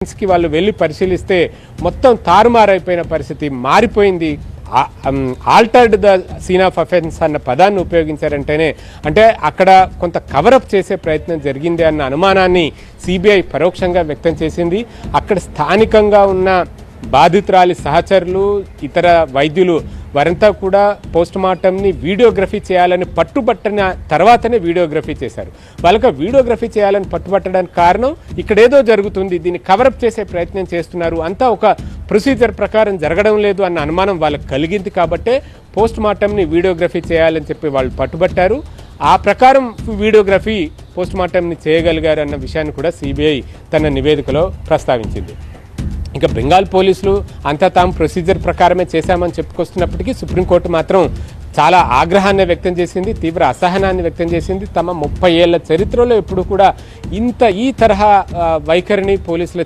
కి వాళ్ళు వెళ్ళి పరిశీలిస్తే మొత్తం తారుమారైపోయిన పరిస్థితి మారిపోయింది. Altered the scene of offence అన్న పదాన్ని ఉపయోగించారంటేనే అంటే అక్కడ కొంత కవరప్ చేసే ప్రయత్నం జరిగింది అన్న అనుమానాన్ని సిబిఐ పరోక్షంగా వ్యక్తం చేసింది. అక్కడ స్థానికంగా ఉన్న బాధితురాలి సహచరులు, ఇతర వైద్యులు వారంతా కూడా పోస్ట్ మార్టంని వీడియోగ్రఫీ చేయాలని పట్టుబట్టిన తర్వాతనే వీడియోగ్రఫీ చేశారు. వాళ్ళకి వీడియోగ్రఫీ చేయాలని పట్టుబట్టడానికి కారణం ఇక్కడేదో జరుగుతుంది, దీన్ని కవరప్ చేసే ప్రయత్నం చేస్తున్నారు, అంతా ఒక ప్రొసీజర్ ప్రకారం జరగడం లేదు అన్న అనుమానం వాళ్ళకి కలిగింది. కాబట్టే పోస్ట్ మార్టంని వీడియోగ్రఫీ చేయాలని చెప్పి వాళ్ళు పట్టుబట్టారు. ఆ ప్రకారం వీడియోగ్రఫీ పోస్ట్ మార్టంని చేయగలిగారు అన్న విషయాన్ని కూడా సిబిఐ తన నివేదికలో ప్రస్తావించింది. ఇంకా బెంగాల్ పోలీసులు అంతా తాము ప్రొసీజర్ ప్రకారమే చేశామని చెప్పుకొస్తున్నప్పటికీ సుప్రీంకోర్టు మాత్రం చాలా ఆగ్రహాన్ని వ్యక్తం చేసింది, తీవ్ర అసహనాన్ని వ్యక్తం చేసింది. తమ 30 ఏళ్ల చరిత్రలో ఎప్పుడు కూడా ఈ తరహా వైఖరిని పోలీసులు